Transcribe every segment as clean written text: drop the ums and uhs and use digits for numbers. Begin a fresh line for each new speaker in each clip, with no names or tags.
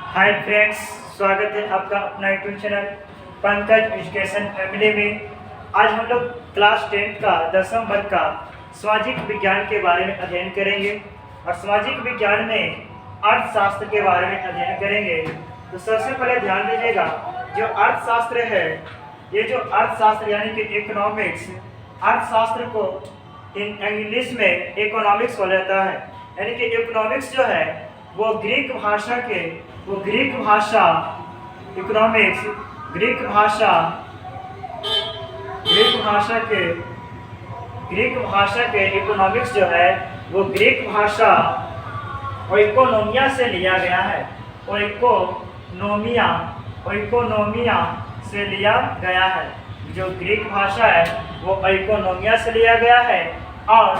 Hi friends, स्वागत है आपका अपना YouTube channel Pankaj education family में। आज हम लोग क्लास 10 का 10वां वर्ग का सामाजिक विज्ञान के बारे में अध्ययन करेंगे और सामाजिक विज्ञान में अर्थशास्त्र के बारे में अध्ययन करेंगे। तो सबसे पहले ध्यान दीजिएगा, जो अर्थशास्त्र है, ये जो अर्थशास्त्र यानी कि इकोनॉमिक्स, अर्थशास्त्र को इंग्लिश में इकोनॉमिक्स बोला जाता है। यानी कि इकोनॉमिक्स जो है वो ग्रीक भाषा इकोनॉमिक्स ग्रीक भाषा के इकोनॉमिक्स जो है वो ग्रीक भाषा और इकोनोमिया से लिया गया है। और इकोनोमिया से लिया गया है। जो ग्रीक भाषा है वो इकोनोमिया से लिया गया है। और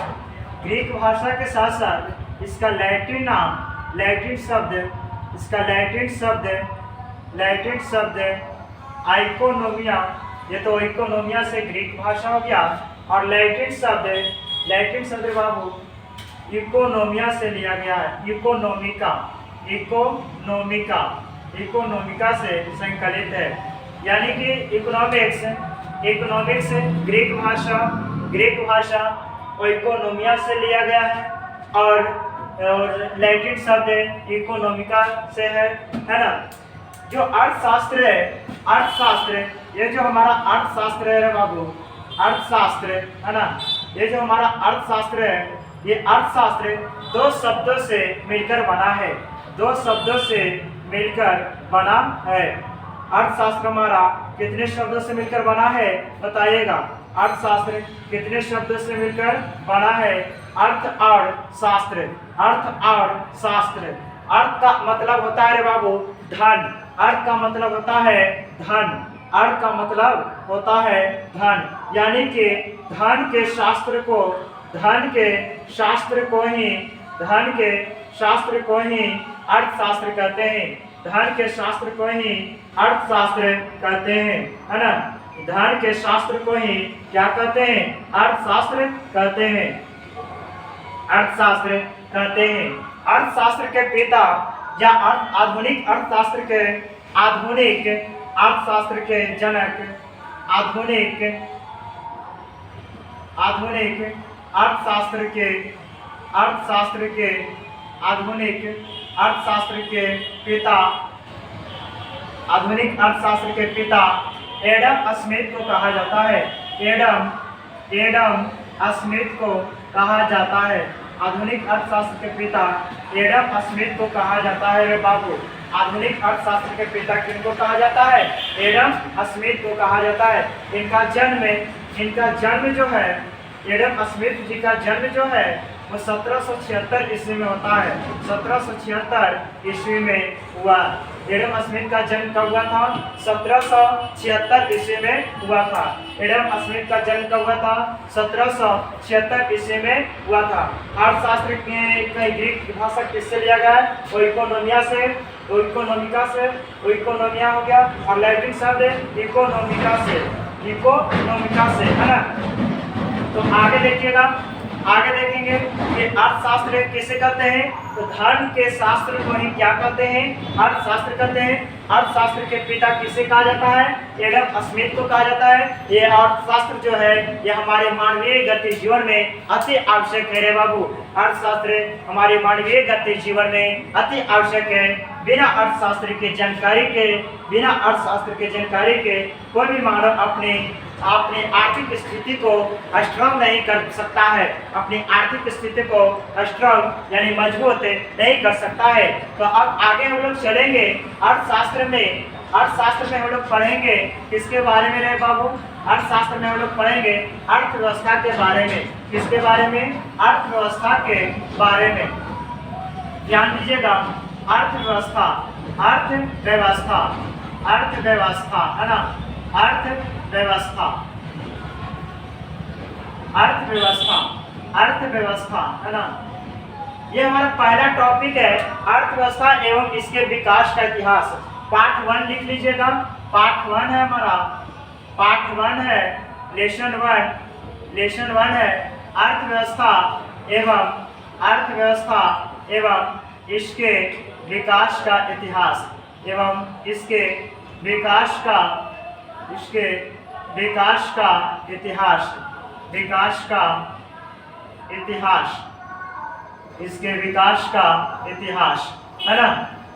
ग्रीक भाषा के साथ साथ इसका लैटिन शब्द आइकोनोमिया, ये तो इकोनोमिया से ग्रीक भाषा हो गया। और लैटिन शब्द बाबू इकोनोमिया से लिया गया है। इकोनोमिका से संकलित है। यानी कि इकोनॉमिक्स ग्रीक भाषा और इकोनोमिया से लिया गया है। और लैटिन शब्द इकोनोमिका से है ना। जो अर्थशास्त्र है, ये जो हमारा अर्थशास्त्र है बाबू, अर्थशास्त्र है ना, ये जो हमारा अर्थशास्त्र है, ये अर्थशास्त्र दो शब्दों से मिलकर बना है। अर्थशास्त्र हमारा कितने शब्दों से मिलकर बना है बताइएगा। अर्थशास्त्र कितने शब्दों से मिलकर बना है? अर्थ और शास्त्र। अर्थ का मतलब होता है रे बाबू धन। अर्थ का मतलब होता है धन। यानी कि धन के शास्त्र को ही अर्थशास्त्र कहते हैं। धन के शास्त्र को ही अर्थशास्त्र कहते हैं, है ना। धन के शास्त्र को ही क्या कहते हैं? अर्थशास्त्र कहते हैं। अर्थशास्त्र के पिता या आधुनिक अर्थशास्त्र के जनक, आधुनिक अर्थशास्त्र के पिता एडम स्मिथ को कहा जाता है। एडम स्मिथ को कहा जाता है। आधुनिक अर्थशास्त्र के पिता एडम स्मिथ को कहा जाता है रे बाबू। आधुनिक अर्थशास्त्र के पिता किनको कहा जाता है? एडम स्मिथ को कहा जाता है। इनका जन्म जो है, एडम स्मिथ जी का जन्म जो है वो 1776 ईस्वी में होता है। 1776 ईस्वी में हुआ। एडम स्मिथ का जन्म कब हुआ था? 1776 ईस्वी में हुआ था। एडम स्मिथ का जन्म कब हुआ था? 1776 ईस्वी में हुआ था। अर्थशास्त्र के ग्रीक भाषा किससे लिया गया है? वो इकोनोमिया से, इकोनोमिया हो गया। और लैटिन शब्द इकोनोमिका से, है ना। तो आगे देखिएगा, आगे देखेंगे कि अर्थशास्त्र किसे कहते हैं? तो धन के शास्त्र को ही क्या कहते हैं? अर्थशास्त्र कहते हैं। अर्थशास्त्र के पिता किसे कहा जाता है? एडम स्मिथ को कहा जाता है। ये अर्थशास्त्र जो है ये हमारे मानवीय गति जीवन में अति आवश्यक है रे बाबू। अर्थशास्त्र हमारे मानवीय गति जीवन में अति आवश्यक है। बिना अर्थशास्त्र की जानकारी के कोई भी मानव अपने आर्थिक स्थिति को स्ट्रांग नहीं कर सकता है। अपनी आर्थिक स्थिति को स्ट्रांग यानी मजबूत नहीं कर सकता है। तो अब आगे हम लोग चलेंगे अर्थशास्त्र में हम लोग पढ़ेंगे किसके बारे में रे बाबू? अर्थशास्त्र में हम लोग पढ़ेंगे अर्थव्यवस्था के बारे में। किसके बारे में? अर्थव्यवस्था के बारे में। ध्यान दीजिएगा, अर्थव्यवस्था है ना। अर्थव्यवस्था है ना। ये हमारा पहला टॉपिक है, अर्थव्यवस्था एवं इसके विकास का इतिहास। पार्ट 1 लिख लीजिएगा। पार्ट 1 है हमारा, पार्ट 1 है, लेसन 1 है अर्थव्यवस्था एवं इसके विकास का इतिहास एवं इसके विकास का इतिहास इसके विकास का इतिहास है ना।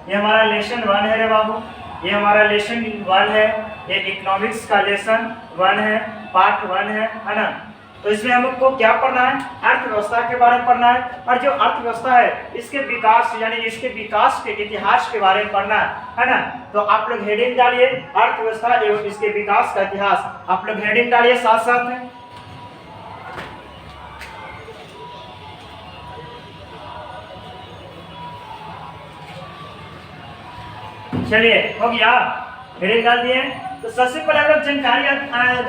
ये हमारा लेसन 1 है रे बाबू, ये हमारा लेसन 1 है, ये इकोनॉमिक्स का लेसन 1 है, पार्ट 1 है ना। तो इसमें हमको क्या पढ़ना है, अर्थव्यवस्था के बारे में पढ़ना है, और जो अर्थव्यवस्था है इसके विकास यानी इसके विकास के इतिहास के बारे में पढ़ना है ना। तो आप लोग हेडिंग डालिए अर्थव्यवस्था एवं इसके विकास का इतिहास, आप लोग हेडिंग डालिए साथ साथ में। चलिए हो गया, हेडिंग डाल दिए। तो सबसे पहले हम लोग जानकारी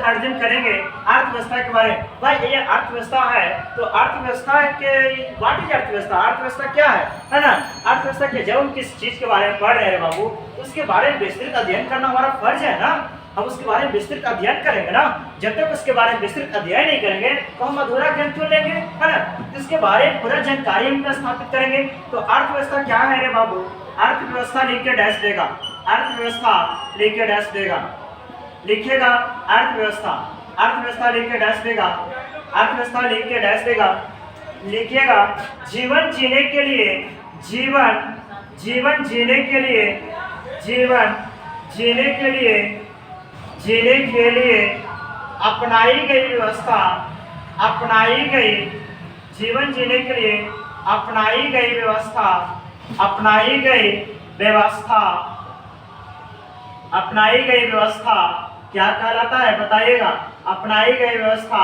अर्जन करेंगे अर्थव्यवस्था के बारे में। भाई ये अर्थव्यवस्था है, तो अर्थव्यवस्था के व्हाट इज अर्थव्यवस्था, अर्थव्यवस्था क्या है ना। अर्थव्यवस्था के जब हम किस चीज के बारे में पढ़ रहे हैं बाबू, तो उसके बारे में विस्तृत अध्ययन करना हमारा फर्ज है ना। हम उसके बारे में विस्तृत अध्ययन करेंगे ना, जब तक उसके बारे में विस्तृत अध्ययन नहीं करेंगे तो हम अधूरा ज्ञान क्यों लेंगे, है ना। इसके बारे में पूरा जानकारी हम स्थापित करेंगे। तो अर्थव्यवस्था क्या है रे बाबू, अर्थव्यवस्था लिख के डैश देगा, अर्थव्यवस्था लिख के डैश देगा, लिखेगा अर्थव्यवस्था, अर्थव्यवस्था लिख के डैश देगा, अर्थव्यवस्था लिख के डैश देगा, लिखिएगा जीवन जीने के लिए, जीवन जीने के लिए, जीने के लिए अपनाई गई व्यवस्था, अपनाई गई जीवन जीने के लिए अपनाई गई व्यवस्था, अपनाई गई व्यवस्था, अपनाई गई व्यवस्था क्या कहलाता है बताइएगा। अपनाई गई व्यवस्था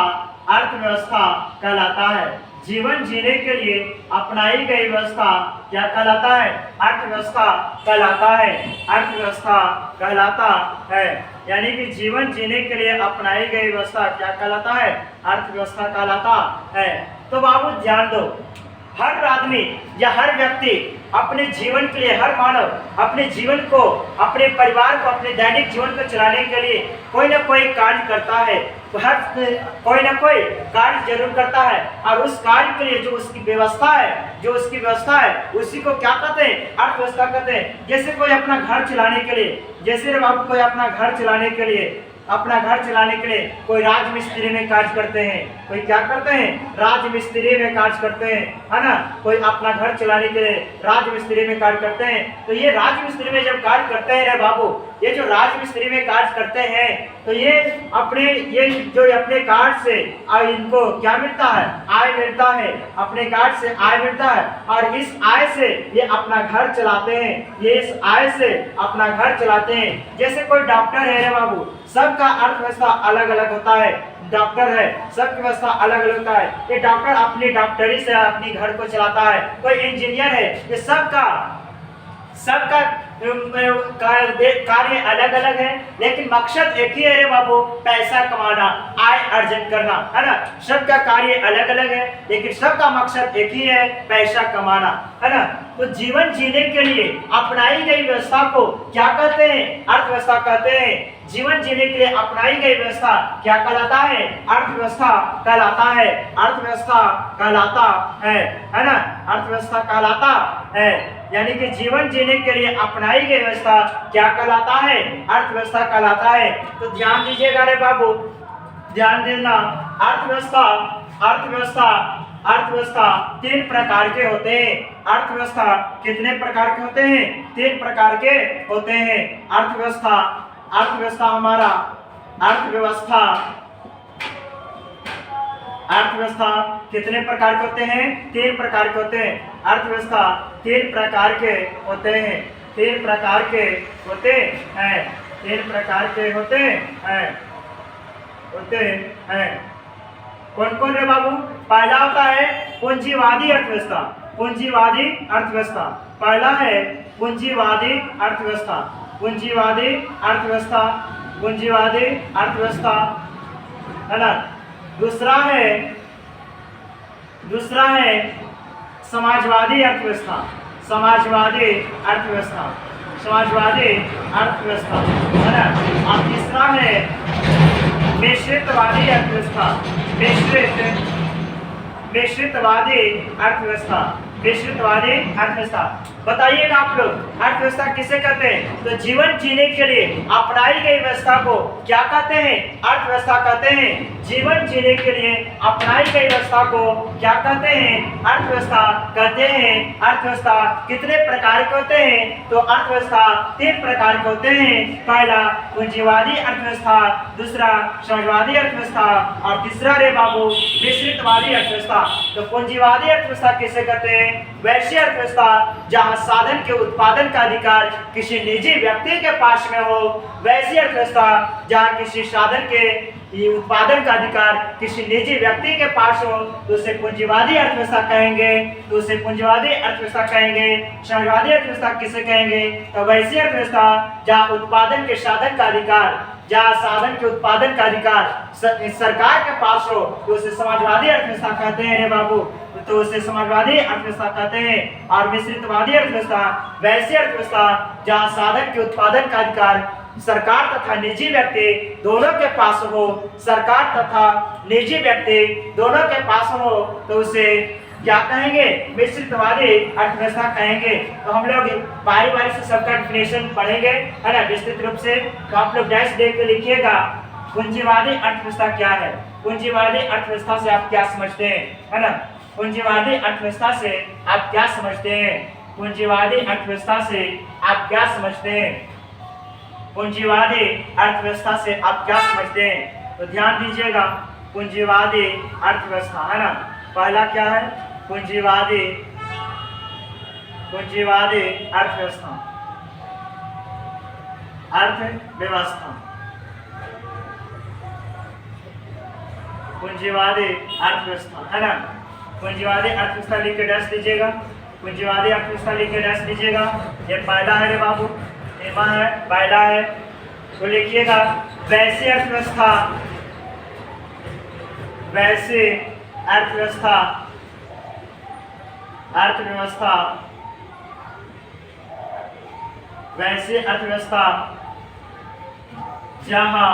अर्थव्यवस्था कहलाता है। जीवन जीने के लिए अपनाई गई व्यवस्था क्या कहलाता है, अर्थव्यवस्था कहलाता है, अर्थव्यवस्था कहलाता है। यानी कि जीवन जीने के लिए अपनाई गई व्यवस्था क्या कहलाता है, अर्थव्यवस्था कहलाता है। तो बाबू ध्यान दो, हर आदमी या हर व्यक्ति अपने जीवन के लिए, हर मानव अपने जीवन को, अपने परिवार को, अपने दैनिक जीवन को चलाने के लिए कोई ना कोई कार्य करता है, हर कोई ना कोई कार्य जरूर करता है। और उस कार्य के लिए जो उसकी व्यवस्था है, उसी को क्या कहते हैं, अर्थव्यवस्था कहते हैं। जैसे कोई अपना घर चलाने के लिए, जैसे बाबू कोई अपना घर चलाने के लिए कोई राजमिस्त्री में कार्य करते हैं, कोई क्या करते हैं, राजमिस्त्री में कार्य करते हैं, है ना। कोई अपना घर चलाने के लिए राजमिस्त्री में कार्य करते हैं। तो ये राजमिस्त्री में जब कार्य करते हैं रे बाबू, ये जो राजमिस्त्री में कार्य करते हैं, तो ये जो अपने कार्य से इनको क्या मिलता है, आय मिलता है, अपने कार्य से आय मिलता है। और इस आय से ये अपना घर चलाते हैं, ये इस आय से अपना घर चलाते हैं। जैसे कोई डॉक्टर है रे बाबू, सबका अर्थव्यवस्था अलग अलग होता है। डॉक्टर है, सबकी व्यवस्था अलग अलग होता है। ये डॉक्टर अपनी डॉक्टरी से अपनी घर को चलाता है। कोई इंजीनियर है, ये सबका कार्य अलग अलग है, लेकिन मकसद एक ही है रे बाबू, पैसा कमाना, आय अर्जन करना, है ना। सबका कार्य अलग अलग है, लेकिन सबका मकसद एक ही है, पैसा कमाना, है ना। तो जीवन जीने के लिए अपनाई गई व्यवस्था को क्या कहते हैं, अर्थव्यवस्था कहते हैं। जीवन जीने के लिए अपनाई गई व्यवस्था क्या कहलाता है, अर्थव्यवस्था कहलाता है, अर्थव्यवस्था कहलाता है ना, अर्थव्यवस्था कहलाता है। यानी कि जीवन जीने के लिए अपनाई गई व्यवस्था क्या कहलाता है, अर्थव्यवस्था कहलाता है। तो ध्यान दीजिएगा रे बाबू, ध्यान देना। अर्थव्यवस्था 3 प्रकार के होते हैं। अर्थव्यवस्था कितने प्रकार के होते हैं, 3 प्रकार के होते हैं। अर्थव्यवस्था हमारा अर्थव्यवस्था कितने प्रकार के होते हैं, 3 प्रकार के होते हैं। अर्थव्यवस्था 3 प्रकार के होते हैं, 3 प्रकार के होते हैं, 3 प्रकार के होते हैं। कौन कौन रे बाबू, पहला होता है पूंजीवादी अर्थव्यवस्था, पूंजीवादी अर्थव्यवस्था। पहला है पूंजीवादी अर्थव्यवस्था, पूंजीवादी अर्थव्यवस्था, पूंजीवादी अर्थव्यवस्था, है ना। दूसरा है समाजवादी अर्थव्यवस्था, समाजवादी अर्थव्यवस्था, समाजवादी अर्थव्यवस्था, है ना। और तीसरा है मिश्रितवादी अर्थव्यवस्था, मिश्रितवादी अर्थव्यवस्था, मिश्रितवादी अर्थव्यवस्था। बताइएगा आप लोग, अर्थव्यवस्था किसे कहते हैं? तो जीवन जीने के लिए अपनाई गई व्यवस्था को क्या कहते हैं? अर्थव्यवस्था कहते हैं। जीवन जीने के लिए अपनाई गई व्यवस्था को क्या कहते हैं? अर्थव्यवस्था कहते हैं। अर्थव्यवस्था कितने प्रकार के होते हैं? तो अर्थव्यवस्था 3 प्रकार के होते हैं। पहला पूंजीवादी अर्थव्यवस्था, दूसरा समाजवादी अर्थव्यवस्था और तीसरा रे बाबू मिश्रितवादी अर्थव्यवस्था। तो पूंजीवादी अर्थव्यवस्था किसे कहते हैं? वैसी अर्थव्यवस्था जहां साधन के उत्पादन का अधिकार किसी निजी व्यक्ति के पास में हो। वैसी अर्थव्यवस्था जहां किसी साधन के उत्पादन का अधिकार किसी निजी व्यक्ति के पास हो तो उसे पूंजीवादी अर्थव्यवस्था कहेंगे। तो उसे पूंजीवादी अर्थव्यवस्था कहेंगे। समाजवादी अर्थव्यवस्था किसे कहेंगे? तो वैसी अर्थव्यवस्था जहां उत्पादन के साधन का अधिकार, जहाँ साधन के उत्पादन का अधिकार सरकार के पास हो तो उसे समाजवादी अर्थव्यवस्था कहते हैं रे बाबू। तो उसे समाजवादी अर्थव्यवस्था कहते हैं। और मिश्रितवादी अर्थव्यवस्था वैसी अर्थव्यवस्था जहाँ साधन के उत्पादन का अधिकार सरकार तथा निजी व्यक्ति दोनों के पास हो। सरकार तथा निजी व्यक्ति दोनों के पास हो तो उसे क्या कहेंगे? मिश्रितवादी अर्थव्यवस्था कहेंगे। तो हम लोग बारी बारी से सबका डेफिनेशन पढ़ेंगे, है ना, विस्तृत रूप से। तो आप लोग डैश देख के लिखिएगा पूंजीवादी अर्थव्यवस्था क्या है। पूंजीवादी अर्थव्यवस्था से आप क्या समझते हैं, है ना? पूंजीवादी अर्थव्यवस्था से आप क्या समझते हैं? पूंजीवादी अर्थव्यवस्था से आप क्या समझते हैं? पूंजीवादी अर्थव्यवस्था से आप क्या समझते हैं? तो ध्यान दीजिएगा, पूंजीवादी अर्थव्यवस्था, है ना, पहला क्या है? पूंजीवादी अर्थव्यवस्था, अर्थव्यवस्था, पूंजीवादी अर्थव्यवस्था, है ना। पूंजीवादी अर्थव्यवस्था लिख के डैश दीजिएगा। पूंजीवादी अर्थव्यवस्था लिख के डैश दीजिएगा। ये पहला है रे बाबू, एमा है, पहला है। तो लिखिएगा वैसी अर्थव्यवस्था, वैसी अर्थव्यवस्था, अर्थव्यवस्था, वैसी अर्थव्यवस्था जहां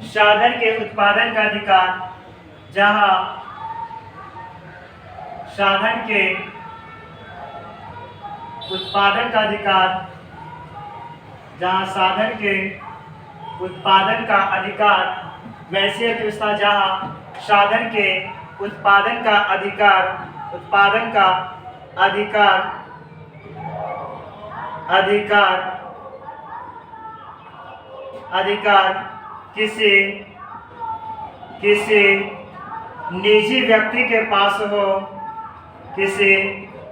साधन के उत्पादन का अधिकार, जहां साधन के उत्पादन का अधिकार, जहां साधन के उत्पादन का अधिकार, वैसी अर्थव्यवस्था जहां साधन के उत्पादन का अधिकार, उत्पादन का अधिकार, अधिकार, अधिकार किसी निजी व्यक्ति के पास हो, किसी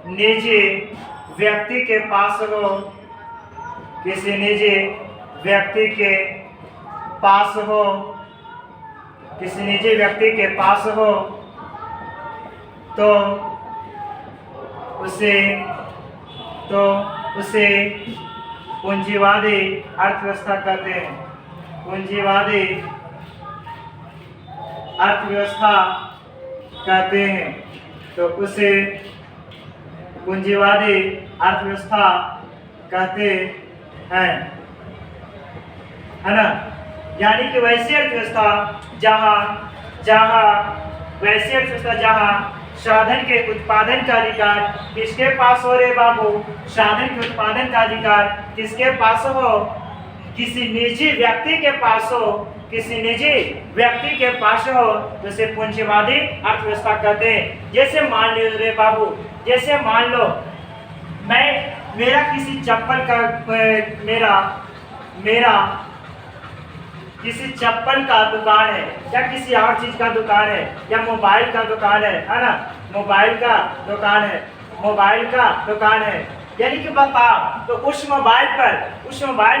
निजी व्यक्ति के पास हो, किसी निजी व्यक्ति के पास हो, किसी निजी व्यक्ति के पास हो तो उसे पूंजीवादी अर्थव्यवस्था कहते हैं। पूंजीवादी अर्थव्यवस्था कहते हैं। तो उसे पूंजीवादी अर्थव्यवस्था कहते हैं, है ना। यानी कि वैसी अर्थव्यवस्था वैसी अर्थव्यवस्था जहां साधन के उत्पादन का अधिकार किसके पास हो रे बाबू? साधन के उत्पादन का अधिकार किसके पास हो? किसी निजी व्यक्ति के पास हो, किसी निजी व्यक्ति के पास हो तो उसे पूंजीवादी अर्थव्यवस्था कहते हैं। जैसे मान लो रे बाबू, जैसे मान लो मेरा किसी चप्पल का मेरा किसी चप्पल का दुकान है या किसी और चीज का दुकान है या मोबाइल का दुकान है ना, मोबाइल का दुकान है, मोबाइल का दुकान है। यानी कि बताओ, तो उस मोबाइल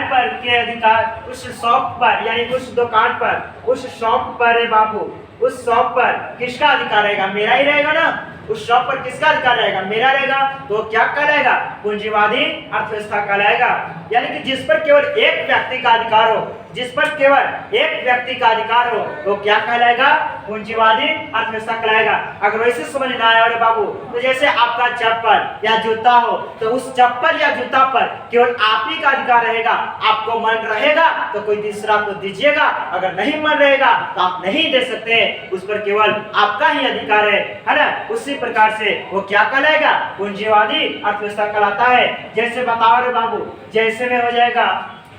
पर के अधिकार उस शॉप पर, यानी उस दुकान पर, उस शॉप पर है बाबू, उस शॉप पर किसका अधिकार रहेगा? मेरा ही रहेगा ना। उस शॉप पर किसका अधिकार रहेगा? मेरा रहेगा। तो क्या कहलाएगा? पूंजीवादी अर्थव्यवस्था कहलाएगा। यानी कि जिस पर केवल एक व्यक्ति का अधिकार हो, जिस पर केवल एक व्यक्ति का अधिकार हो वो क्या कहलाएगा? पूंजीवादी अर्थव्यवस्था कहलाएगा। अगर वैसे समझ ना आए अरे बाबू, तो जैसे आपका चप्पल या जूता हो तो उस चप्पल या जूता पर केवल आप ही का अधिकार रहेगा। आपको मन रहेगा तो कोई दूसरा को दीजिएगा, अगर नहीं मन रहेगा तो आप नहीं दे सकते, उस पर केवल आपका ही अधिकार है ना। उसी प्रकार से वो क्या कहलाएगा? पूंजीवादी अर्थव्यवस्था कहलाता है। जैसे बताओ रे बाबू, जैसे में हो जाएगा,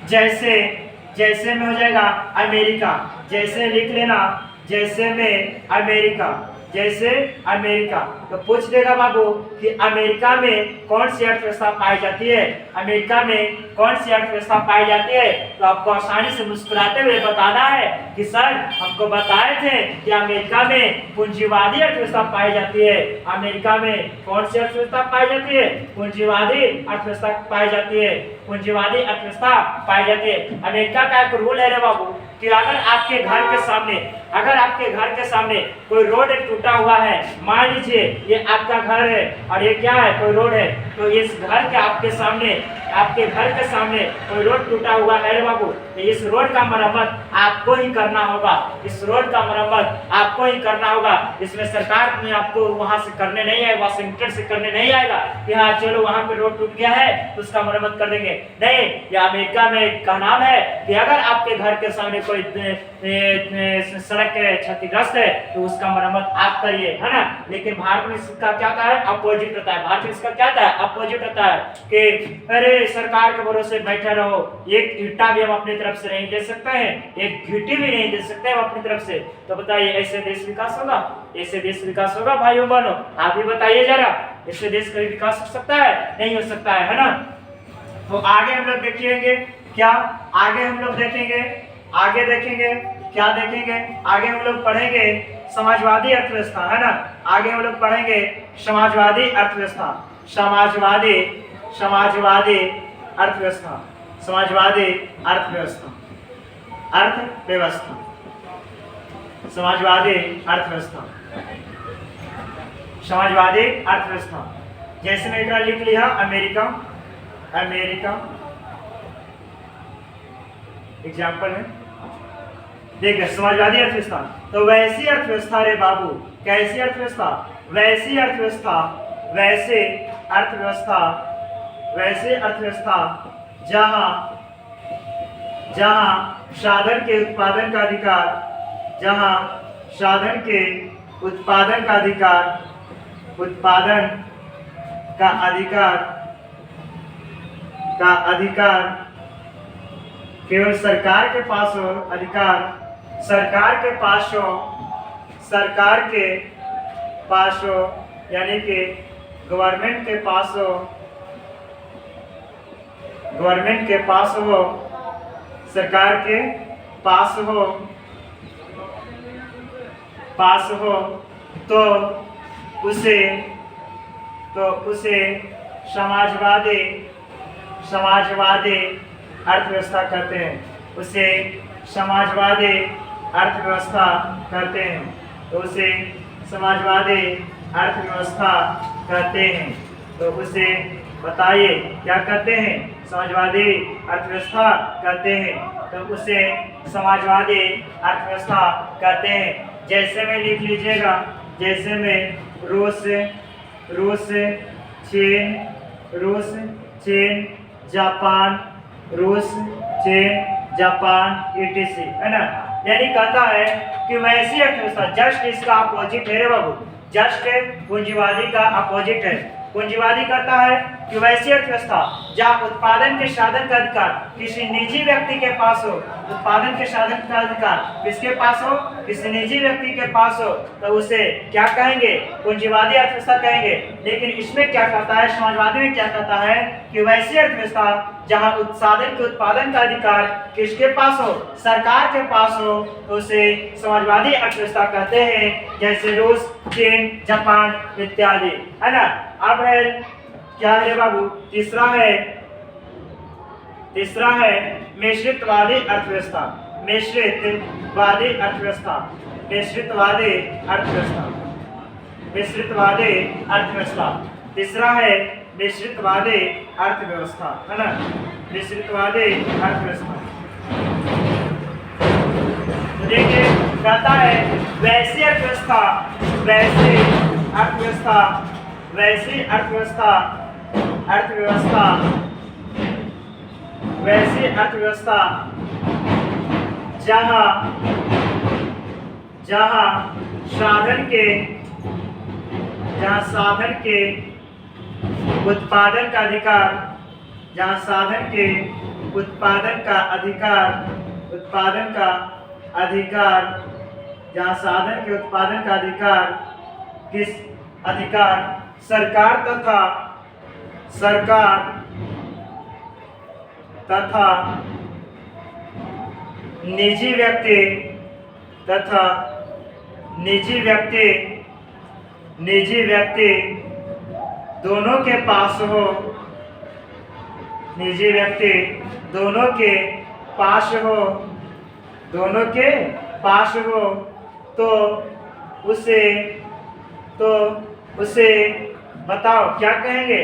जैसे में हो जाएगा अमेरिका, जैसे लिख लेना, जैसे में अमेरिका, जैसे अमेरिका। तो पूछ देगा बाबू कि अमेरिका में कौन सी अर्थव्यवस्था पाई जाती है? अमेरिका में कौन सी अर्थव्यवस्था पाई जाती है? तो आपको आसानी से मुस्कुराते हुए बताना है कि सर हमको बताए थे कि अमेरिका में पूंजीवादी अर्थव्यवस्था पाई जाती है। अमेरिका में कौन सी अर्थव्यवस्था पाई जाती है? पूंजीवादी अर्थव्यवस्था पाई जाती है, पूंजीवादी अर्थव्यवस्था पाई जाती है। अमेरिका का एक रूल है रे बाबू कि अगर आपके घर के सामने कोई रोड टूटा हुआ है, मान लीजिए ये आपका घर है और ये क्या है? कोई रोड है, तो इस घर के आपके घर के सामने कोई रोड टूटा हुआ है रे बाबू, तो इस रोड का मरम्मत आपको ही करना होगा। इस रोड का मरम्मत आपको ही करना होगा। इसमें सरकार ने आपको वहां से करने नहीं आएगा, वाशिंगटन से करने नहीं आएगा कि हाँ चलो वहां पे रोड टूट गया है तो उसका मरम्मत कर देंगे। नहीं, ये अमेरिका में का नाम है कि अगर आपके घर के सामने कोई सड़क क्षतिग्रस्त है तो उसका मरम्मत आप करिए, है ना। लेकिन भारत में इसका क्या होता है? अपोजिट होता है। भारत में इसका क्या होता है? अपोजिट होता है कि अरे सरकार के भरोसे बैठे रहो, एक ईंटा भी हम अपनी तरफ से नहीं दे सकते हैं, एक घीटी भी नहीं दे सकते हम अपनी तरफ से। तो बताइए ऐसे देश विकास होगा? ऐसे देश विकास होगा भाइयों बहनों? आप ही बताइए जरा, ऐसे देश का विकास हो सकता है? नहीं हो सकता है ना। तो आगे हम लोग देखेंगे क्या? आगे हम लोग देखेंगे क्या देखेंगे? आगे हम लोग पढ़ेंगे समाजवादी अर्थव्यवस्था, है ना। आगे हम लोग पढ़ेंगे समाजवादी अर्थव्यवस्था, समाजवादी अर्थव्यवस्था, समाजवादी अर्थव्यवस्था, समाजवादी अर्थव्यवस्था, समाजवादी अर्थव्यवस्था। जैसे मैं एक लिख लिया अमेरिका एग्जाम्पल में देख समाजवादी अर्थव्यवस्था। तो वैसी अर्थव्यवस्था रे बाबू, कैसी अर्थव्यवस्था? वैसी अर्थव्यवस्था जहां साधन के उत्पादन का अधिकार, केवल सरकार के पास हो अधिकार, यानी कि गवर्नमेंट के पास हो, सरकार के पास हो तो उसे समाजवादी अर्थव्यवस्था कहते हैं। उसे समाजवादी अर्थव्यवस्था कहते हैं। तो उसे समाजवादी अर्थव्यवस्था कहते हैं। तो उसे बताइए क्या कहते हैं? समाजवादी अर्थव्यवस्था कहते हैं। तो उसे समाजवादी अर्थव्यवस्था कहते हैं। जैसे में लिख लीजिएगा, जैसे में रूस, जापान etc, है ना। यानी कहता है कि वैसी अर्थव्यवस्था, जस्ट इसका अपोजिट है रे बाबू, जस्ट पूंजीवादी का अपोजिट है। पूंजीवादी करता है कि वैसी अर्थव्यवस्था जहाँ उत्पादन के साधन का अधिकार किसी निजी व्यक्ति के पास हो, उत्पादन के साधन का अधिकार किसके पास हो? किसी निजी व्यक्ति के पास हो, तो उसे क्या कहेंगे? पूंजीवादी अर्थव्यवस्था कहेंगे। लेकिन इसमें क्या कहता है? समाजवादी में क्या कहता है कि वैसी अर्थव्यवस्था जहाँ साधन के उत्पादन का अधिकार किसके पास हो? सरकार के पास हो, तो उसे समाजवादी अर्थव्यवस्था कहते हैं। जैसे रूस, चीन, जापान इत्यादि, है ना। अब है क्या है बाबू? तीसरा है मिश्रितवादी अर्थव्यवस्था, मिश्रितवादी अर्थव्यवस्था। तीसरा है मिश्रितवादी अर्थव्यवस्था, है ना, मिश्रितवादी अर्थव्यवस्था। तो देखिए कहता है वैसी अर्थव्यवस्था, वैसी अर्थव्यवस्था, वैसी अर्थव्यवस्था, अर्थव्यवस्था, वैसी अर्थव्यवस्था जहां जहां साधन के, जहां साधन के उत्पादन का अधिकार, जहां साधन के उत्पादन का अधिकार, उत्पादन का अधिकार, जहां साधन के उत्पादन का अधिकार, किस अधिकार सरकार तथा, सरकार तथा निजी व्यक्ति, तथा निजी व्यक्ति, निजी व्यक्ति दोनों के पास हो, निजी व्यक्ति दोनों के पास हो, दोनों के पास हो, तो उसे, तो उसे बताओ क्या कहेंगे,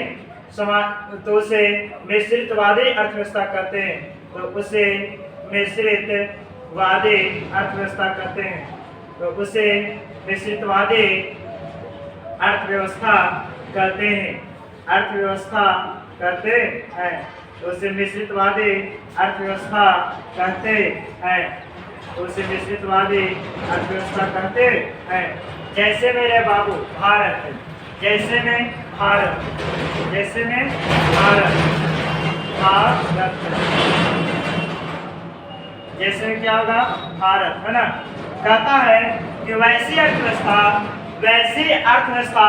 तो उसे मिश्रितवादी अर्थव्यवस्था कहते हैं। तो उसे मिश्रितवादी अर्थव्यवस्था कहते हैं। तो उसे मिश्रितवादी अर्थव्यवस्था कहते हैं, अर्थव्यवस्था कहते हैं। तो उसे मिश्रितवादी अर्थव्यवस्था कहते हैं, तो उसे मिश्रितवादी अर्थव्यवस्था कहते हैं। जैसे मेरे बाबू भारत है, जैसे में भारत, जैसे में भारत, भारत, जैसे में क्या होगा भारत, है ना। कहता है कि वैसी अर्थव्यवस्था, वैसी अर्थव्यवस्था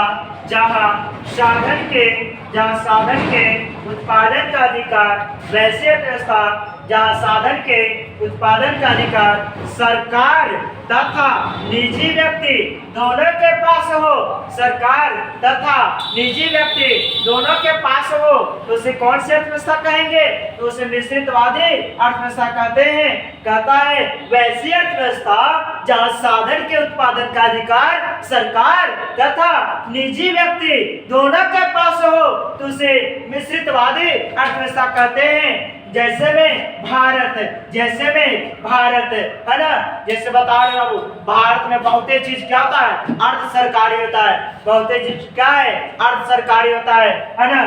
जहां साधन के, जहां साधन के उत्पादन का अधिकार, वैसी अर्थव्यवस्था जहां साधन के उत्पादन का अधिकार सरकार तथा निजी व्यक्ति दोनों के पास हो, सरकार तथा निजी व्यक्ति दोनों के पास हो, तो उसे कौन सी अर्थव्यवस्था कहेंगे, तो उसे मिश्रितवादी अर्थव्यवस्था कहते हैं। कहता है वैसी अर्थव्यवस्था जहां साधन के उत्पादन का अधिकार सरकार तथा निजी व्यक्ति दोनों के पास हो, तो उसे मिश्रितवादी अर्थव्यवस्था कहते हैं। जैसे में भारत, जैसे में भारत, है ना। जैसे बता रहे बाबू भारत में बहुत चीज क्या होता है, अर्ध सरकारी होता है, बहुत चीज क्या है, अर्ध सरकारी होता है ना।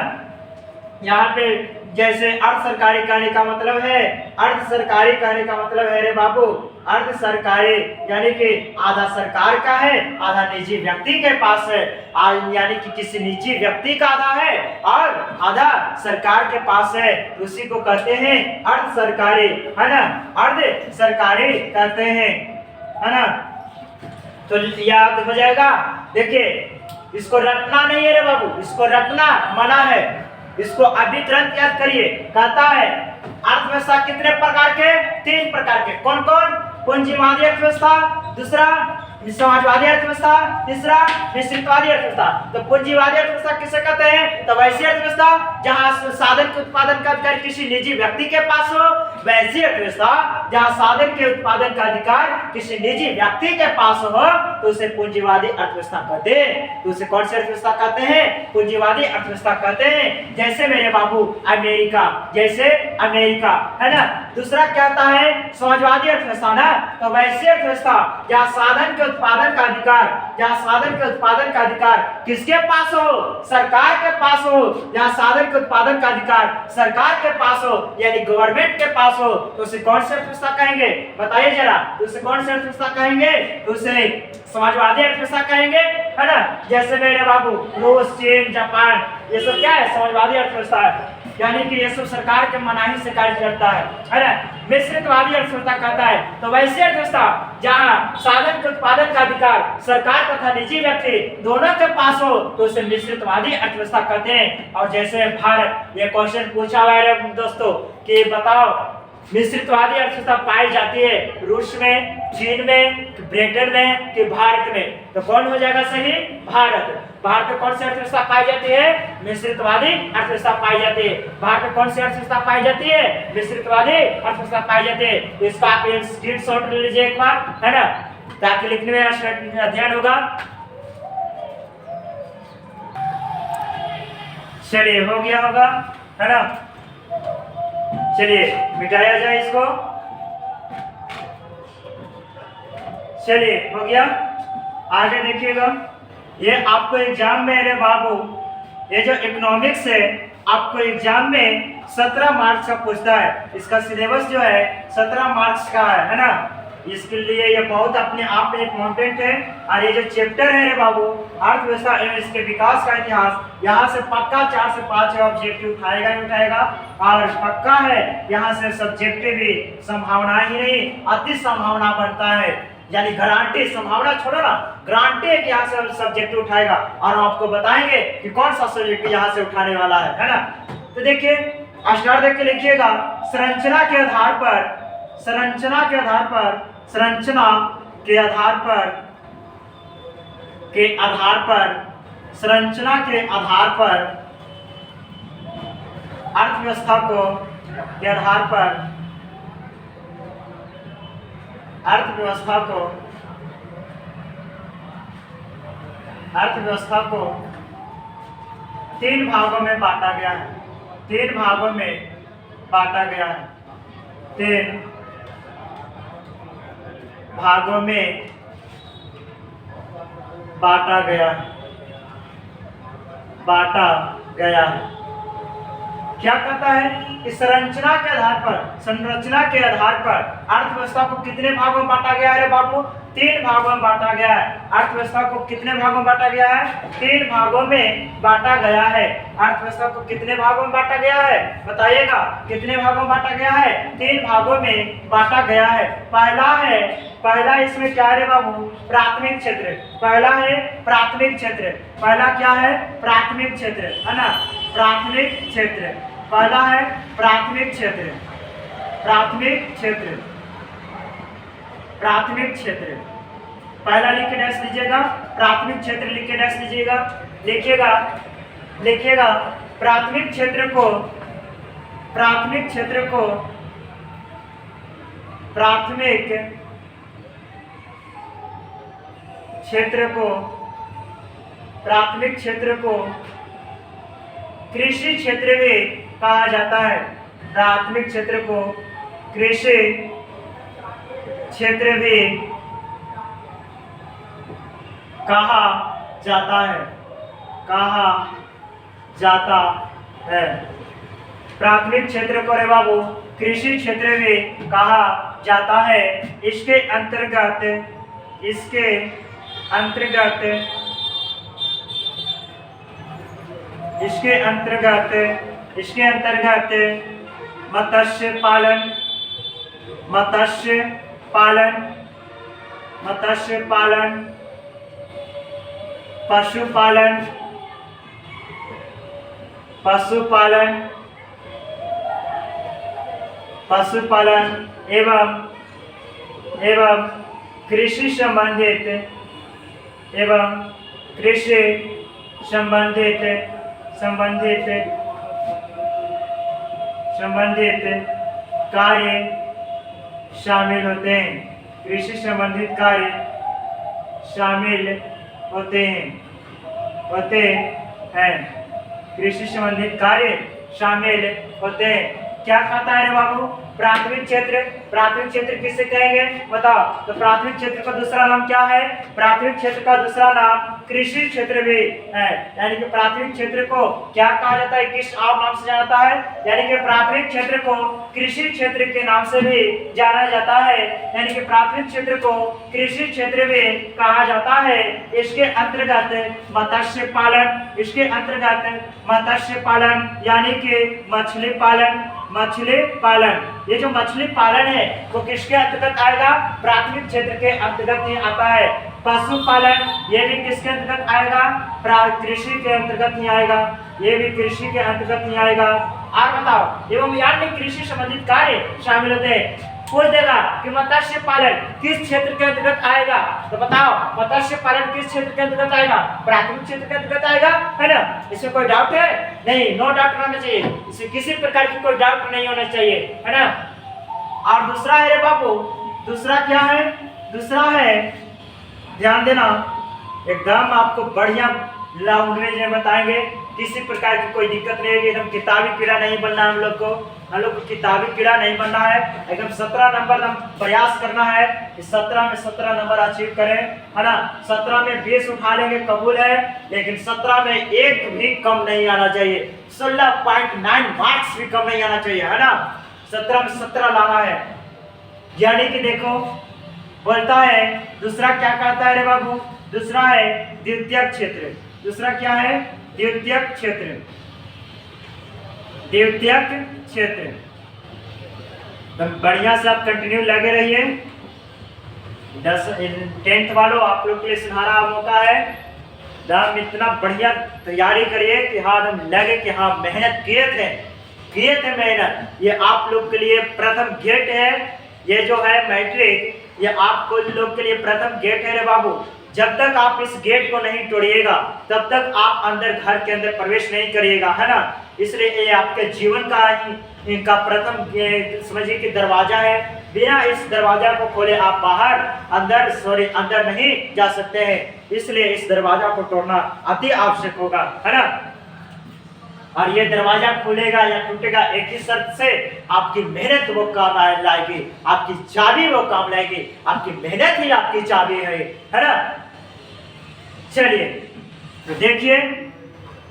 यहाँ पे जैसे अर्ध सरकारी कहने का मतलब है, अर्ध सरकारी कहने का मतलब है रे बाबू, अर्ध सरकारी यानी कि आधा सरकार का है, आधा निजी व्यक्ति के पास है, यानी कि किसी निजी व्यक्ति का आधा है और आधा सरकार के पास है, उसी को कहते हैं अर्ध सरकारी, है ना, अर्ध सरकारी कहते हैं, है ना। तो याद हो जाएगा। देखिए इसको रटना नहीं है रे बाबू, इसको रटना मना है, इसको अभी तुरंत याद करिए। कहता है अर्थव्यवस्था कितने प्रकार के, 3 प्रकार के। कौन कौन, पूंजीवादी अर्थव्यवस्था, दूसरा समाजवादी अर्थव्यवस्था, तीसरा मिश्रितवादी अर्थव्यवस्था। तो पूंजीवादी अर्थव्यवस्था किसे कहते हैं, तो वैसी अर्थव्यवस्था जहां साधन के उत्पादन का अधिकार किसी निजी व्यक्ति के पास हो, वैसी अर्थव्यवस्था जहां साधन के उत्पादन का अधिकार किसी निजी व्यक्ति के पास हो, तो उसे पूंजीवादी अर्थव्यवस्था कहते हैं। तो उसे कौन सी अर्थव्यवस्था कहते हैं, पूंजीवादी अर्थव्यवस्था कहते हैं। जैसे मेरे बाबू अमेरिका, जैसे अमेरिका, है ना। दूसरा क्या आता है, समाजवादी अर्थव्यवस्था ना। तो वैसी अर्थव्यवस्था जहां साधन के उत्पादन का अधिकार, जहां साधन के उत्पादन का अधिकार किसके पास हो, सरकार के पास हो, जहां साधन के उत्पादन का अधिकार सरकार के पास हो यानी गवर्नमेंट के पास हो, तो उसे कौन सी अर्थव्यवस्था कहेंगे, बताइए जरा। तो उसे कौन सी अर्थव्यवस्था कहेंगे, तो उसे समाजवादी अर्थव्यवस्था कहेंगे, है ना। जैसे मेरे बाबू रूस, चीन, जापान, ये सब क्या है, समाजवादी अर्थव्यवस्था है, यानी कि ये सब सरकार के मनाही से कार्य करता है ना। मिश्रितवादी अर्थव्यवस्था कहता है तो वैसी अर्थव्यवस्था जहां साधन के उत्पादन का अधिकार सरकार तथा निजी व्यक्ति दोनों के पास हो, तो उसे मिश्रितवादी अर्थव्यवस्था कहते हैं। और जैसे भारत, ये क्वेश्चन पूछा हुआ है दोस्तों कि बताओ मिश्रितवादी अर्थव्यवस्था पाई जाती है रूस में, चीन में, ब्रिटेन में कि भारत में, तो कौन हो जाएगा सही, भारत। भारत में कौन सी अर्थव्यवस्था पाई जाती है, मिश्रितवादी अर्थव्यवस्था पाई जाती है। भारत में कौन सी अर्थव्यवस्था पाई जाती है, मिश्रितवादी अर्थव्यवस्था पाई जाती है। तो इसका आप स्क्रीनशॉट ले लीजिए एक बार, है ना, ताकि लिखने में अध्ययन होगा। चलिए हो गया होगा, है ना। चलिए मिटाया जाए इसको। चलिए हो गया। आगे देखिएगा, ये आपको एग्जाम में, अरे बाबू ये जो इकोनॉमिक्स है आपको एग्जाम में 17 मार्क्स का पूछता है। इसका सिलेबस जो है 17 मार्क्स का है ना। इसके लिए ये बहुत अपने आप में इम्पोर्टेंट है। और ये जो चैप्टर है रे बाबू, अर्थव्यवस्था एवं इसके विकास का इतिहास, यहाँ से पक्का 4 से 5 ऑब्जेक्टिव उठाएगा ही उठाएगा। और पक्का है यहाँ से सब्जेक्टिव भी संभावना ही नहीं, अति संभावना बनता है, यानी गारंटी, संभावना छोड़ो ना, गारंटी है कि यहाँ से सब्जेक्ट उठाएगा। और आपको बताएंगे कि कौन सा सब्जेक्ट यहाँ से उठाने वाला है ना। तो देखिए स्टार देख के लिखिएगा, संरचना के आधार पर, संरचना के आधार पर, संरचना के आधार पर, के आधार पर, संरचना के आधार पर, अर्थव्यवस्था को के आधार पर, अर्थव्यवस्था को, अर्थव्यवस्था को 3 भागों में बांटा गया है। 3 भागों में बांटा गया है। 3 भागों में बांटा गया है, बांटा गया है। क्या कहता है कि संरचना के आधार पर, संरचना के आधार पर अर्थव्यवस्था को कितने भागों में बांटा गया है रे बाबू? 3 भागों में बांटा गया है। अर्थव्यवस्था को कितने भागों में बांटा गया है? 3 भागों में बांटा गया है। अर्थव्यवस्था को कितने भागों में बांटा गया है बताइएगा? कितने भागों में बांटा गया है? 3 भागों में बांटा गया है। पहला है, पहला इसमें क्या है रे बाबू? प्राथमिक क्षेत्र। पहला है प्राथमिक क्षेत्र। पहला क्या है? प्राथमिक क्षेत्र, है ना। प्राथमिक क्षेत्र, पहला है प्राथमिक क्षेत्र। प्राथमिक क्षेत्र, प्राथमिक क्षेत्र, पहला लिख के डैश लीजिएगा। प्राथमिक क्षेत्र लिख के डैश लीजिएगा। लिखिएगा, लिखिएगा प्राथमिक क्षेत्र को, प्राथमिक क्षेत्र को, प्राथमिक क्षेत्र को, प्राथमिक क्षेत्र को कृषि क्षेत्र भी कहा जाता है। प्राथमिक क्षेत्र को कृषि क्षेत्र भी कहा जाता है, कहा जाता है। प्राथमिक क्षेत्र को रे बाबू कृषि क्षेत्र भी कहा जाता है। इसके अंतर्गत, इसके अंतर्गत, इसके अंतर्गत, इसके अंतर्गत मत्स्य पालन, मत्स्य पालन, मत्स्य पालन, पशुपालन, पशुपालन, पशुपालन एवं कृषि संबंधित, एवं कृषि संबंधित, संबंधित, संबंधित कार्य शामिल होते हैं। कृषि संबंधित कार्य शामिल होते हैं, होते हैं। कृषि संबंधित कार्य शामिल होते हैं। क्या कहता है रे बाबू? प्राथमिक क्षेत्र, प्राथमिक क्षेत्र किसे कहेंगे बताओ? तो प्राथमिक क्षेत्र का दूसरा नाम क्या है? प्राथमिक क्षेत्र का दूसरा नाम कृषि क्षेत्र भी है। यानी कि प्राथमिक क्षेत्र को क्या कहा जाता है? किस और नाम से जाना जाता है? यानी कि प्राथमिक क्षेत्र को कृषि क्षेत्र के नाम से भी जाना जाता है। यानी कि प्राथमिक क्षेत्र को कृषि क्षेत्र भी कहा जाता है। इसके अंतर्गत मत्स्य पालन, इसके अंतर्गत मत्स्य पालन यानी कि मछली पालन, मछली पालन। ये जो मछली पालन है वो किसके अंतर्गत आएगा? प्राथमिक क्षेत्र के अंतर्गत ही आता है। पशुपालन ये भी किसके अंतर्गत आएगा? कृषि के अंतर्गत ही आएगा। ये भी कृषि के अंतर्गत ही आएगा। और बताओ, एवं अन्य कृषि संबंधित कार्य शामिल होते हैं। पूछ देगा कि मत्स्य पालन किस क्षेत्र के अंतर्गत आएगा? तो बताओ मत्स्य पालन किस क्षेत्र के अंतर्गत आएगा? प्राथमिक क्षेत्र के अंतर्गत आएगा, है ना। इसमें कोई डाउट है? नहीं, नो डाउट होना चाहिए। इसमें किसी प्रकार की कोई डाउट नहीं होना चाहिए, है ना। और दूसरा है रे बाबू, दूसरा क्या है? दूसरा है, ध्यान देना, एकदम आपको बढ़िया लैंग्वेज में बताएंगे। किसी प्रकार की कोई दिक्कत नहीं होगी। एकदम किताबी कीड़ा नहीं बनना है हम लोग को किताबी कीड़ा नहीं बनना है। एकदम 17 नंबर हम प्रयास करना है कि 17 में 17 नंबर अचीव करें, है ना। 17 में 20 उठा लेंगे कबूल है, लेकिन 17 में एक भी कम नहीं आना चाहिए। 16.9 मार्क्स भी कम नहीं आना चाहिए, है ना। 17 में 17 लाना है। यानी कि देखो बोलता है दूसरा क्या कहता है रे बाबू, दूसरा है द्वितीयक क्षेत्र। दूसरा क्या है? द्वितीयक क्षेत्र। द्वितीयक क्षेत्र। तो बढ़िया से आप कंटिन्यू लगे रहिए। 10th वालों आप लोग के लिए सुनहरा मौका है। हम इतना बढ़िया तैयारी करिए कि हाँ हम लगे कि हाँ मेहनत किए थे मेहनत। ये आप लोग के लिए प्रथम गेट है। ये जो है मैट्रिक, ये आपको लोग के लिए प्रथम गेट है रे बाबू। जब तक आप इस गेट को नहीं तोड़िएगा तब तक आप अंदर घर के अंदर प्रवेश नहीं करिएगा, है ना। इसलिए ये आपके जीवन का ही इनका प्रथम समझिए कि दरवाजा है। बिना इस दरवाजा को खोले आप बाहर अंदर नहीं जा सकते हैं। इसलिए इस दरवाजा को तोड़ना अति आवश्यक होगा, है ना। और ये दरवाजा खुलेगा या टूटेगा एक ही शर्त से, आपकी मेहनत वो काम लाएगी, आपकी चाबी वो काम लाएगी। आपकी मेहनत ही आपकी चाबी है ना। चलिए तो देखिए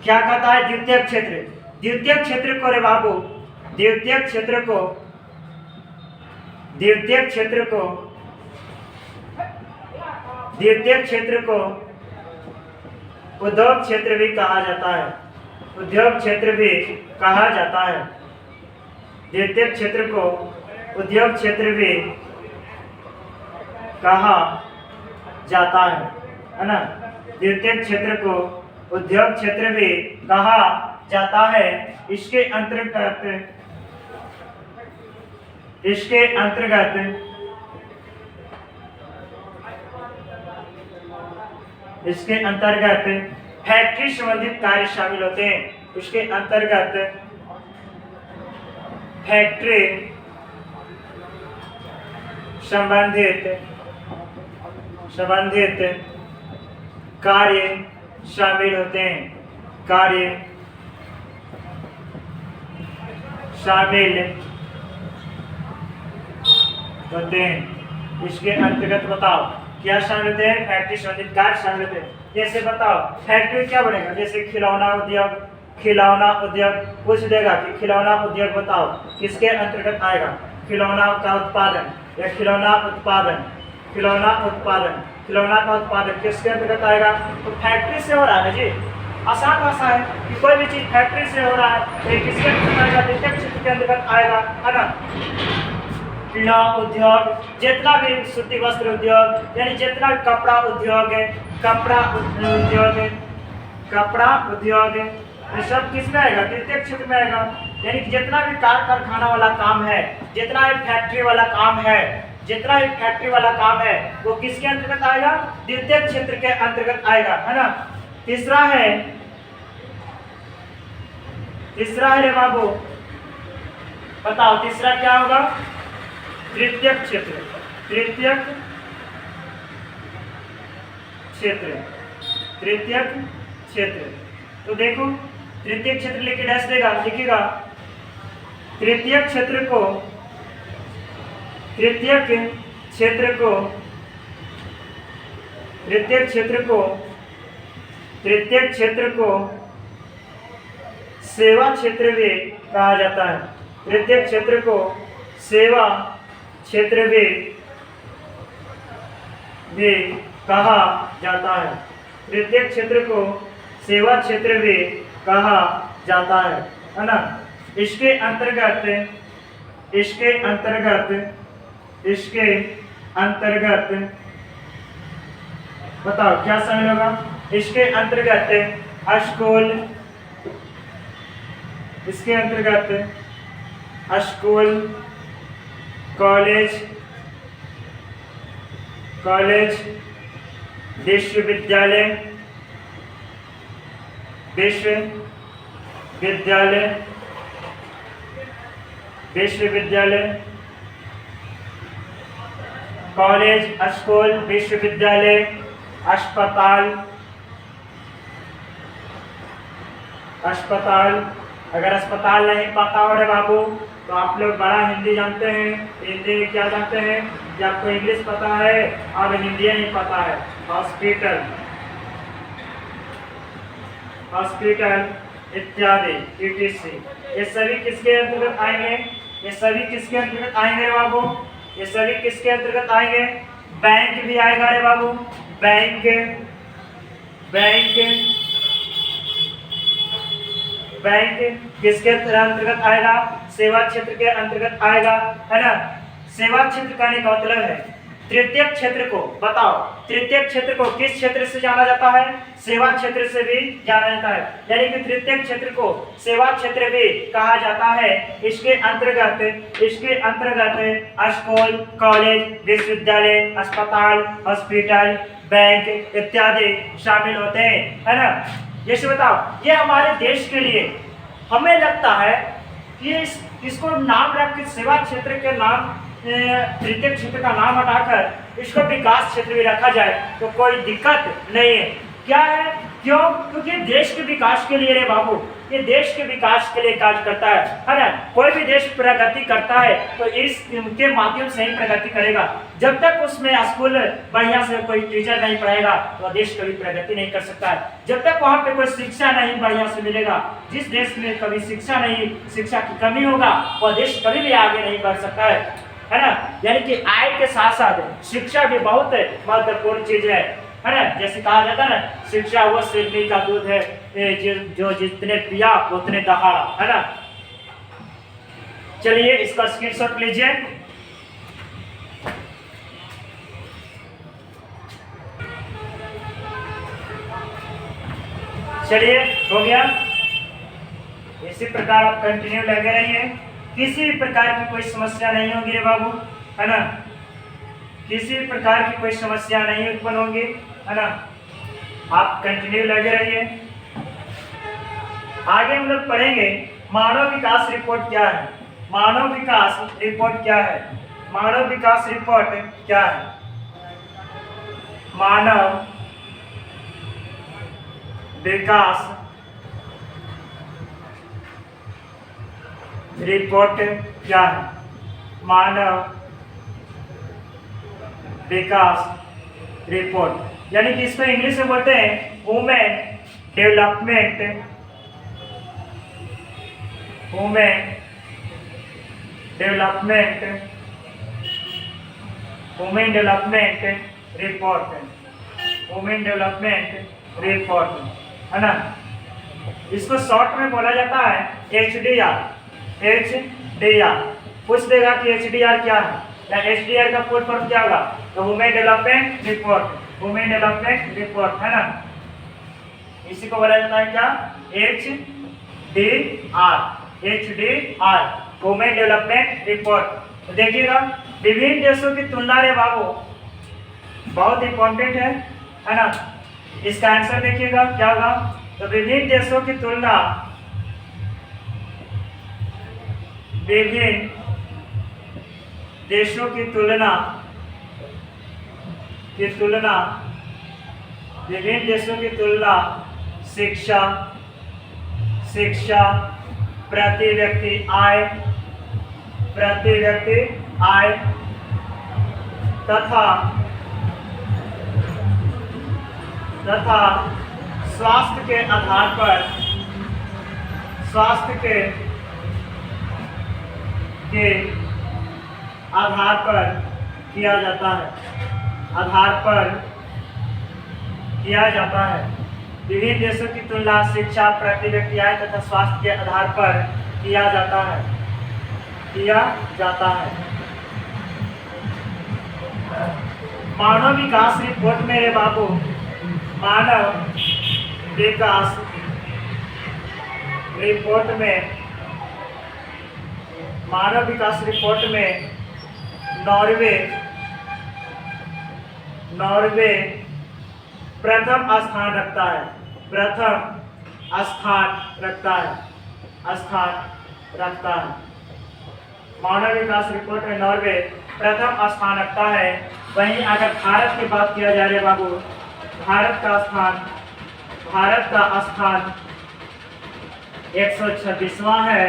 क्या कहता है द्वितीयक क्षेत्र। द्वितीयक क्षेत्र को रे बाबू, द्वितीयक क्षेत्र को उद्योग क्षेत्र भी कहा जाता है। उद्योग क्षेत्र भी कहा जाता है। द्वितीयक क्षेत्र को उद्योग क्षेत्र भी कहा जाता है ना। द्वितीयक क्षेत्र को उद्योग क्षेत्र भी कहा जाता है। इसके अंतर्गत फैक्ट्री संबंधित कार्य शामिल होते हैं। उसके अंतर्गत फैक्ट्री संबंधित कार्य शामिल होते हैं। कार्य शामिल होते हैं। इसके अंतर्गत बताओ क्या शामिल होते हैं? फैक्ट्री संबंधित कार्य शामिल होते हैं। जैसे बताओ फैक्ट्री क्या बनेगा? जैसे खिलौना उद्योग पूछ देगा कि खिलौना उद्योग बताओ किसके अंतर्गत आएगा। खिलौना का उत्पादन या खिलौना उत्पादन किसके अंतर्गत आएगा? तो फैक्ट्री से हो रहा है जी। आसान भाषा है कि कोई भी चीज फैक्ट्री से हो रहा है तो किसके अंतर्गत आएगा? द्वितीयक क्षेत्र के अंतर्गत आएगा, है ना। उद्योग, जितना भी सूती वस्त्र उद्योग, यानी जितना भी कपड़ा उद्योग है, ये सब किस में आएगा? द्वितीयक क्षेत्र में आएगा। यानी कि जितना भी कारखाना वाला काम है, जितना भी फैक्ट्री वाला काम है वो किसके अंतर्गत आएगा? द्वितीयक क्षेत्र के अंतर्गत आएगा, है ना। तीसरा है रे बाबू, बताओ तीसरा क्या होगा? तृतीयक क्षेत्र। तो देखो तृतीयक क्षेत्र लेके डैश देगा, लिखेगा तृतीयक क्षेत्र को सेवा क्षेत्र भी कहा जाता है। तृतीयक क्षेत्र को सेवा क्षेत्र भी कहा जाता है। तृतीयक क्षेत्र को सेवा क्षेत्र भी कहा जाता है ना। इसके अंतर्गत बताओ क्या शामिल होगा? इसके अंतर्गत स्कूल, कॉलेज, विश्वविद्यालय, कॉलेज, स्कूल, अस्पताल अस्पताल। अगर अस्पताल नहीं पता हो रे बाबू तो आप लोग बड़ा हिंदी जानते हैं। हिंदी में क्या जानते हैं कि आपको इंग्लिश पता है और हिंदी नहीं पता है। हॉस्पिटल, हॉस्पिटल इत्यादि etc। ये सभी किसके अंतर्गत आएंगे? ये सभी किसके अंतर्गत आएंगे रे बाबू? ये सभी किसके अंतर्गत आएंगे? बैंक भी आएगा रे बाबू। बैंक, बैंक, बैंक किसके अंतर्गत आएगा? सेवा क्षेत्र के अंतर्गत आएगा, है ना। सेवा क्षेत्र कहने का मतलब है तृतीय क्षेत्र को। बताओ, तृतीय क्षेत्र को किस क्षेत्र से जाना जाता है? सेवा क्षेत्र से भी जाना जाता है। यानी कि तृतीय क्षेत्र को सेवा क्षेत्र भी कहा जाता है। इसके अंतर्गत स्कूल, कॉलेज, विश्वविद्यालय, अस्पताल, हॉस्पिटल, बैंक इत्यादि शामिल होते हैं, है ना। जैसे बताओ, ये हमारे देश के लिए हमें लगता है कि इसको नाम रख के सेवा क्षेत्र के नाम, तृतीय क्षेत्र का नाम हटाकर इसको विकास क्षेत्र भी रखा जाए तो कोई दिक्कत नहीं है। क्या है? क्यों? क्योंकि देश के विकास के लिए रे बाबू, ये देश के विकास के लिए कार्य करता है ना। कोई भी देश प्रगति करता है तो इसके माध्यम से ही प्रगति करेगा। जब तक उसमें स्कूल बढ़िया से कोई टीचर नहीं पढ़ाएगा तो देश कभी प्रगति नहीं कर सकता है। जब तक वहाँ पे कोई शिक्षा नहीं बढ़िया से मिलेगा, जिस देश में कभी शिक्षा की कमी होगा वह देश कभी भी आगे नहीं बढ़ सकता है ना। यानी कि आय के साथ साथ शिक्षा भी बहुत महत्वपूर्ण चीज है ना। जैसे कहा जाता है ना, शिक्षा वो सिरनी का दूध है जो जितने पिया उतने दहाड़ा, है ना। चलिए इसका स्क्रीनशॉट लीजिए। चलिए, हो गया। इसी प्रकार आप कंटिन्यू लगे रहिए। किसी भी प्रकार की कोई समस्या नहीं होगी रे बाबू, है ना। किसी भी प्रकार की कोई समस्या नहीं उत्पन्न होगी, है ना। आप कंटिन्यू लगे रहिए। आगे हम लोग पढ़ेंगे मानव विकास रिपोर्ट क्या है। मानव विकास रिपोर्ट क्या है? मानव विकास रिपोर्ट क्या है? मानव विकास रिपोर्ट क्या है? मानव विकास रिपोर्ट, यानी कि इसको इंग्लिश में बोलते हैं human development, human development, human development report, human development report, है ना। इसको शॉर्ट में बोला जाता है HDR। HDR पूछ देगा कि HDR क्या है या HDR का फुल फॉर्म क्या होगा, तो human development report, human development report, है ना। इसी को बोला जाता है क्या? HDR, HDR human development report. तो देखिएगा, विभिन्न देशों की तुलना रे बाबू बहुत इंपॉर्टेंट है ना। इसका आंसर देखिएगा क्या होगा, तो विभिन्न देशों की तुलना, विभिन्न देशों की तुलना, विभिन्न देशों की तुलना शिक्षा, प्रति व्यक्ति आय, तथा स्वास्थ्य के आधार पर, किया जाता है। विभिन्न देशों की तुलना शिक्षा, प्रति व्यक्ति आय तथा स्वास्थ्य के आधार पर किया जाता है। मानव विकास रिपोर्ट मेरे बाबू, मानव विकास रिपोर्ट में नॉर्वे प्रथम स्थान रखता है। मानव विकास रिपोर्ट में नॉर्वे प्रथम स्थान रखता है। वहीं अगर भारत की बात किया जाए भारत का स्थान 126वां है,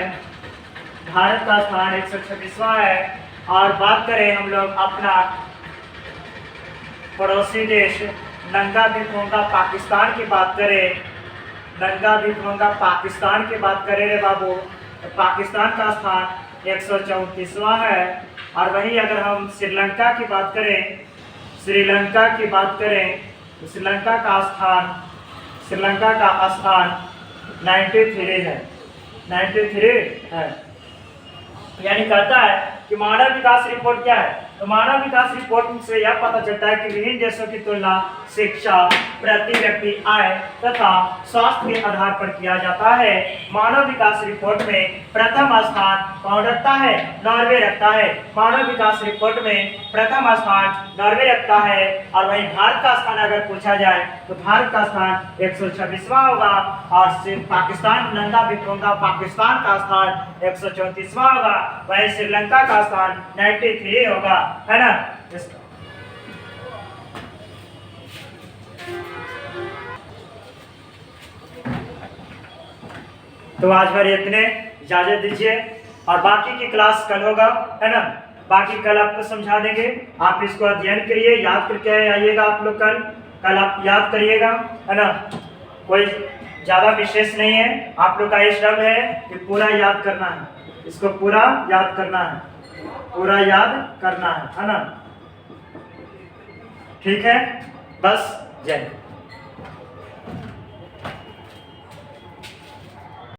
भारत का स्थान 126वां है। और बात करें हम लोग अपना पड़ोसी देश नंगा भिखमंगा पाकिस्तान की बात करें, नंगा भिखमंगा पाकिस्तान की बात करें रे बाबू, तो पाकिस्तान का स्थान 134वां है। और वही अगर हम श्रीलंका की बात करें, श्रीलंका की बात करें तो श्रीलंका का स्थान 93 है, 93 है। यानी कहता है कि मानव विकास रिपोर्ट क्या है, तो मानव विकास रिपोर्ट से यह पता चलता है कि विभिन्न देशों की तुलना शिक्षा, प्रति व्यक्ति आय तथा स्वास्थ्य के आधार पर किया जाता है। मानव विकास रिपोर्ट में प्रथम स्थान कौन रखता है? नॉर्वे रखता है। मानव विकास रिपोर्ट में प्रथम स्थान नॉर्वे रखता है। और वहीं भारत का स्थान अगर पूछा जाए तो भारत का स्थान 126वां होगा। और पाकिस्तान नंगा भिखमंगा पाकिस्तान का स्थान 134वां होगा। वहीं श्रीलंका का स्थान 93 होगा, है ना। तो आज भर इतने, इजाजत दीजिए। और बाकी की क्लास कल होगा, है ना। बाकी कल आपको समझा देंगे, आप इसको अध्ययन करिए, याद करके आइएगा। आप लोग कल आप याद करिएगा, है ना। कोई ज़्यादा विशेष नहीं है, आप लोग का ये श्रम है कि पूरा याद करना है, इसको पूरा याद करना है, पूरा याद करना है ना। ठीक है, बस जय हिंद।